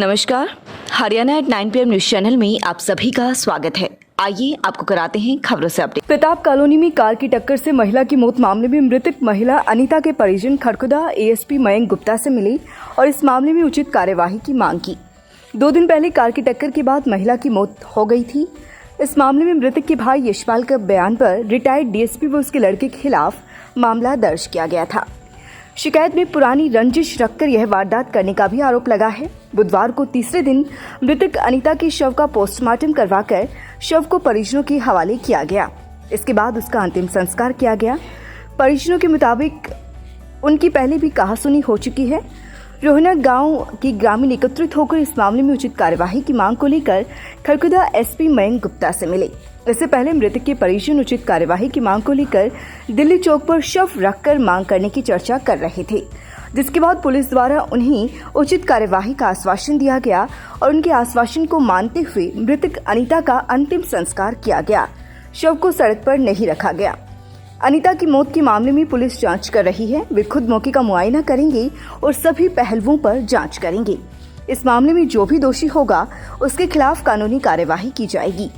नमस्कार, Haryana eight 9 PM news channel में आप सभी का स्वागत है। आइए आपको कराते हैं खबरों से अपडेट। प्रताप कॉलोनी में कार की टक्कर से महिला की मौत मामले में मृतक महिला अनीता के परिजन खरखुदा ASP मयंक गुप्ता से मिले और इस मामले में उचित कार्यवाही की मांग की। 2 दिन पहले कार की टक्कर के बाद महिला की मौत हो गई थी। इस मामले में मृतक के भाई यशपाल के बयान पर रिटायर्ड DSP व उसके लड़के के खिलाफ मामला दर्ज किया गया था। शिकायत में पुरानी रंजिश रखकर यह वारदात करने का भी आरोप लगा है। बुधवार को तीसरे दिन मृतक अनीता के शव का पोस्टमार्टम करवाकर शव को परिजनों के हवाले किया गया। इसके बाद उसका अंतिम संस्कार किया गया। परिजनों के मुताबिक उनकी पहले भी कहासुनी हो चुकी है। रोहना गांव के ग्रामीण एकत्रित होकर इस मामले में उचित कार्यवाही की मांग को लेकर खरखुदा SP मयंक गुप्ता से मिले। इससे पहले मृतक के परिजन उचित कार्यवाही की मांग को लेकर दिल्ली चौक पर शव रखकर मांग करने की चर्चा कर रहे थे, जिसके बाद पुलिस द्वारा उन्हें उचित कार्यवाही का आश्वासन दिया गया और उनके आश्वासन को मानते हुए मृतक अनीता का अंतिम संस्कार किया गया। शव को सड़क पर नहीं रखा गया। अनीता की मौत के मामले में पुलिस जांच कर रही है। वे खुद मौके का मुआयना करेंगे और सभी पहलुओं पर जांच करेंगे। इस मामले में जो भी दोषी होगा उसके खिलाफ कानूनी कार्यवाही की जाएगी।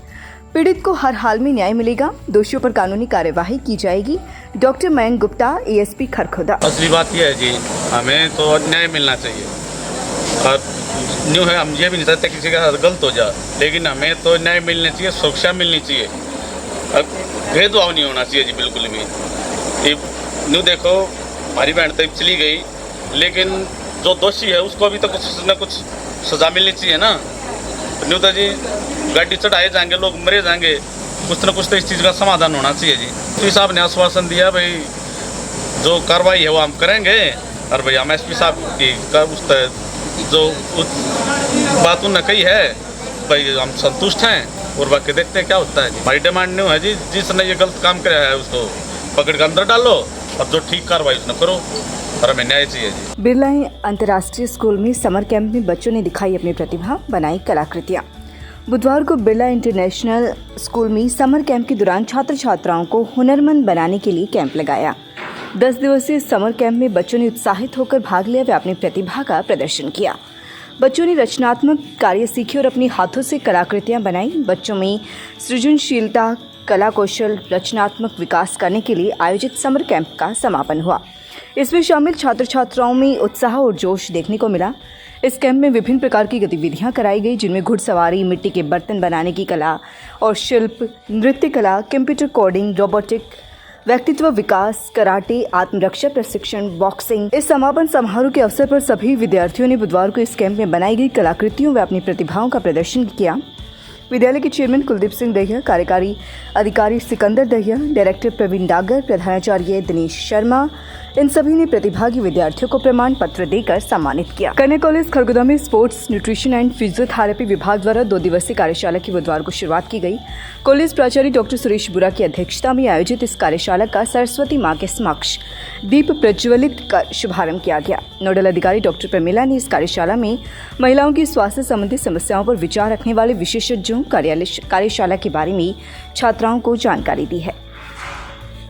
पीड़ित को हर हाल में न्याय मिलेगा। दोषियों पर कानूनी कार्यवाही की जाएगी। Doctor Mayank Gupta, ASP Kharkhoda. असली बात यह है जी, हमें तो न्याय मिलना चाहिए और न्यू है, हम ये भी नहीं चाहते किसी का गलत हो जाए, लेकिन हमें तो न्याय मिलना चाहिए, सुरक्षा मिलनी चाहिए। भेदभाव नहीं होना चाहिए जी, बिल्कुल भी। न्यू देखो, हमारी बहन तो चली गई, लेकिन जो दोषी है उसको भी तो कुछ न कुछ सजा मिलनी चाहिए ना। न्यू तो जी गाड़ी चढ़ाए जाएंगे, लोग मरे जाएंगे, कुछ न कुछ तो इस चीज़ का समाधान होना चाहिए जी। SP साहब ने आश्वासन दिया, भाई जो कार्रवाई है वो हम करेंगे, और भाई हम SP साहब की जो बात उन्होंने कही है, भाई हम संतुष्ट हैं और बाकी देखते हैं क्या होता है। हमारी डिमांड न्यू है जी, जिसने ये गलत काम किया है उसको पकड़ के अंदर डालो और जो ठीक कार्रवाई उसने करो, और हमें न्याय चाहिए जी। बिरला अंतर्राष्ट्रीय स्कूल में समर कैंप में बच्चों ने दिखाई अपनी प्रतिभा, बनाई कलाकृतियाँ। बुधवार को बिरला इंटरनेशनल स्कूल में समर कैंप के दौरान छात्र छात्राओं को हुनरमंद बनाने के लिए कैंप लगाया। 10 दिवसीय समर कैंप में बच्चों ने उत्साहित होकर भाग लिया व अपनी प्रतिभा का प्रदर्शन किया। बच्चों ने रचनात्मक कार्य सीखे और अपने हाथों से कलाकृतियां बनाई। बच्चों में सृजनशीलता, कला कौशल, रचनात्मक विकास करने के लिए आयोजित समर कैंप का समापन हुआ। इसमें शामिल छात्र छात्राओं में उत्साह और जोश देखने को मिला। इस कैंप में विभिन्न प्रकार की गतिविधियां कराई गई, जिनमें घुड़सवारी, मिट्टी के बर्तन बनाने की कला और शिल्प, नृत्य कला, कंप्यूटर कोडिंग, रोबोटिक, व्यक्तित्व विकास, कराटे, आत्मरक्षा प्रशिक्षण, बॉक्सिंग। इस समापन समारोह के अवसर पर सभी विद्यार्थियों ने बुधवार को इस कैंप में बनाई गई कलाकृतियों व अपनी प्रतिभाओं का प्रदर्शन किया। विद्यालय के चेयरमैन कुलदीप सिंह दहिया, कार्यकारी अधिकारी सिकंदर दहिया, डायरेक्टर प्रवीण डागर, प्रधानाचार्य दिनेश शर्मा, इन सभी ने प्रतिभागी विद्यार्थियों को प्रमाण पत्र देकर सम्मानित किया। कन्या कॉलेज खरगोदा में स्पोर्ट्स, न्यूट्रिशन एंड फिजियोथेरेपी विभाग द्वारा 2 दिवसीय कार्यशाला की बुधवार को शुरुआत की गई। कॉलेज प्राचार्य डॉक्टर सुरेश बुरा की अध्यक्षता में आयोजित इस कार्यशाला का सरस्वती मां के समक्ष दीप प्रज्वलित कर शुभारंभ किया गया। नोडल अधिकारी डॉक्टर प्रमिला ने इस कार्यशाला में महिलाओं की स्वास्थ्य संबंधी समस्याओं पर विचार रखने वाले विशेषज्ञों कार्यशाला के बारे में छात्राओं को जानकारी दी है।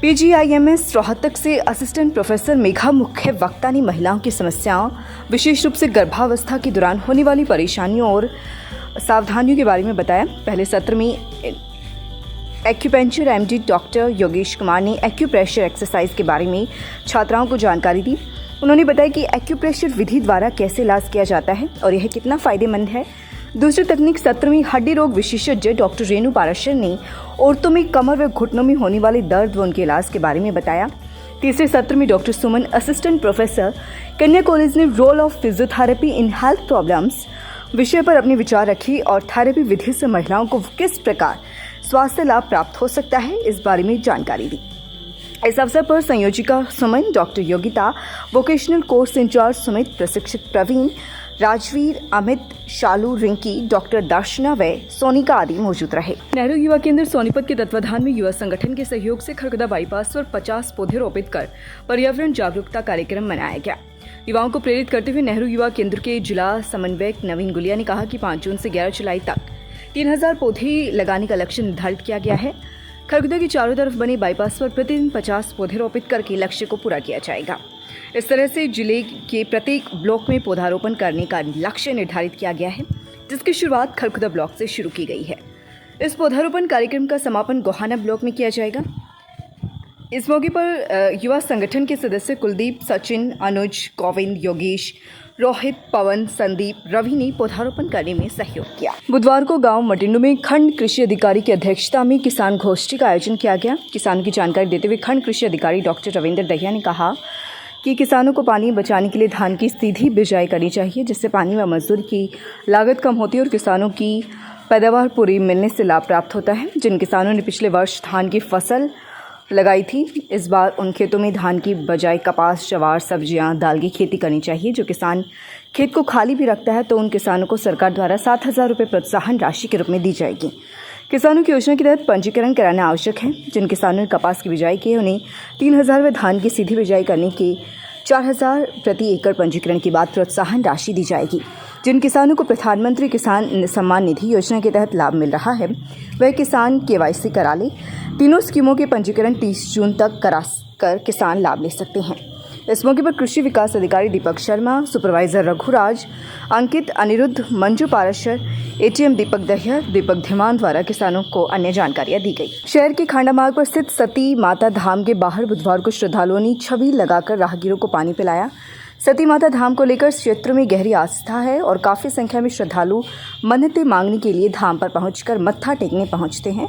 PGIMS रोहतक से असिस्टेंट प्रोफेसर मेघा मुख्य वक्ता ने महिलाओं की समस्याओं, विशेष रूप से गर्भावस्था के दौरान होने वाली परेशानियों और सावधानियों के बारे में बताया। पहले सत्र में acupuncture MD doctor Yogesh Kumar ने एक्यूप्रेशर एक्सरसाइज के बारे में छात्राओं को जानकारी दी। उन्होंने बताया कि एक्यूप्रेशर विधि द्वारा कैसे इलाज किया जाता है और यह कितना फायदेमंद है। दूसरे तकनीक सत्र में हड्डी रोग विशेषज्ञ डॉक्टर रेणु पाराशर ने औरतों में कमर व घुटनों में होने वाले दर्द व उनके इलाज के बारे में बताया। तीसरे सत्र में डॉक्टर सुमन, असिस्टेंट प्रोफेसर, कन्या कॉलेज ने role of physiotherapy in health problems विषय पर अपने विचार रखे और थेरेपी विधि से महिलाओं को किस प्रकार स्वास्थ्य लाभ प्राप्त हो सकता है, इस बारे में जानकारी दी। इस अवसर पर संयोजिका Suman, doctor Yogita, vocational course incharge Sumit, प्रशिक्षक प्रवीण, राजवीर, अमित, शालू, रिंकी, डॉक्टर दर्शना व सोनिका आदि मौजूद रहे। नेहरू युवा केंद्र सोनीपत के तत्वाधान में युवा संगठन के सहयोग से खरखुदा बाईपास पर 50 पौधे रोपित कर पर्यावरण जागरूकता कार्यक्रम मनाया गया। युवाओं को प्रेरित करते हुए नेहरू युवा केंद्र के जिला समन्वयक नवीन गुलिया ने कहा कि 5 जून से 11 जुलाई तक 3000 पौधे लगाने का लक्ष्य निर्धारित किया गया है। खरखुदा की चारों तरफ बने बाईपास पर प्रतिदिन 50 पौधे रोपित करके लक्ष्य को पूरा किया जाएगा। इस तरह से जिले के प्रत्येक ब्लॉक में पौधारोपण करने का लक्ष्य निर्धारित किया गया है, जिसकी शुरुआत खरखुदा ब्लॉक से शुरू की गई है। इस पौधारोपण कार्यक्रम का समापन गोहाना ब्लॉक में किया जाएगा। इस मौके पर युवा संगठन के सदस्य कुलदीप, सचिन, अनुज, गोविंद, योगेश, रोहित, पवन, संदीप, रवि ने पौधारोपण करने में सहयोग किया। बुधवार को गांव मटिंडू में खंड कृषि अधिकारी की अध्यक्षता में किसान गोष्ठी का आयोजन किया गया। किसानों की जानकारी देते हुए खंड कृषि अधिकारी डॉक्टर रविंद्र दहिया ने कहा कि किसानों को पानी बचाने के लिए धान की सीधी बिजाई करनी चाहिए, जिससे पानी व मजदूरी की लागत कम होती है और किसानों की पैदावार पूरी मिलने से लाभ प्राप्त होता है। जिन किसानों ने पिछले वर्ष धान की फसल लगाई थी, इस बार उन खेतों में धान की बजाय कपास, जवार, सब्जियां, दाल की खेती करनी चाहिए। जो किसान खेत को खाली भी रखता है तो उन किसानों को सरकार द्वारा 7,000 रुपये प्रोत्साहन राशि के रूप में दी जाएगी। किसानों की योजना के तहत पंजीकरण कराना आवश्यक है। जिन किसानों ने कपास की बिजाई की है उन्हें 3,000 व धान की सीधी बिजाई करने के 4,000 प्रति एकड़ पंजीकरण के बाद प्रोत्साहन राशि दी जाएगी। जिन किसानों को प्रधानमंत्री किसान सम्मान निधि योजना के तहत लाभ मिल रहा है वह किसान KYC करा ले। तीनों स्कीमों के पंजीकरण 30 जून तक कराकर किसान लाभ ले सकते हैं। इस मौके पर कृषि विकास अधिकारी दीपक शर्मा, सुपरवाइजर रघुराज, अंकित, अनिरुद्ध, मंजू पाराशर, ATM दीपक दहिया, दीपक धीमान द्वारा किसानों को अन्य जानकारियां दी गई। शहर के खांडा मार्ग पर स्थित सती माता धाम के बाहर बुधवार को श्रद्धालुओं ने छबील लगाकर राहगीरों को पानी पिलाया। सती माता धाम को लेकर क्षेत्र में गहरी आस्था है और काफ़ी संख्या में श्रद्धालु मन्नतें मांगने के लिए धाम पर पहुंचकर मत्था टेकने पहुंचते हैं।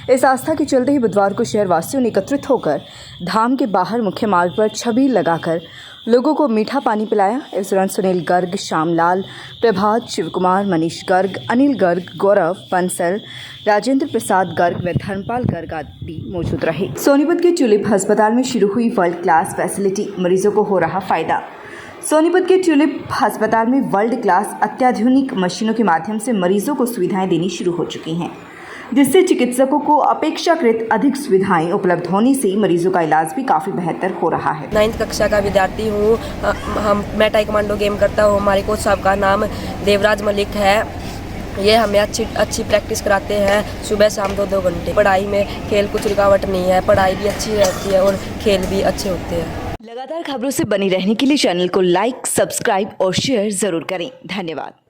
इस आस्था के चलते ही बुधवार को शहर वासियों ने एकत्रित होकर धाम के बाहर मुख्य मार्ग पर छबील लगाकर लोगों को मीठा पानी पिलाया। इस दौरान सुनील गर्ग, श्यामलाल, प्रभात, शिवकुमार, मनीष गर्ग, अनिल गर्ग, गौरव, बंसल, राजेंद्र प्रसाद गर्ग व धर्मपाल गर्ग आदि मौजूद रहे। सोनीपत के ट्यूलिप अस्पताल में शुरू हुई वर्ल्ड क्लास फैसिलिटी, मरीजों को हो रहा फायदा। सोनीपत के ट्यूलिप अस्पताल में वर्ल्ड क्लास अत्याधुनिक मशीनों के माध्यम से मरीजों को सुविधाएं देनी शुरू हो चुकी हैं, जिससे चिकित्सकों को अपेक्षाकृत अधिक सुविधाएं उपलब्ध होने से मरीजों का इलाज भी काफ़ी बेहतर हो रहा है। 9th कक्षा का विद्यार्थी हूँ। मैं टाइकवांडो गेम करता हूँ। हमारे कोच साहब का नाम देवराज मलिक है। ये हमें अच्छी प्रैक्टिस कराते हैं सुबह शाम 2-2 घंटे। पढ़ाई में खेल कुछ रुकावट नहीं है, पढ़ाई भी अच्छी रहती है और खेल भी अच्छे होते हैं। लगातार खबरों से बनी रहने के लिए चैनल को लाइक, सब्सक्राइब और शेयर जरूर करें। धन्यवाद।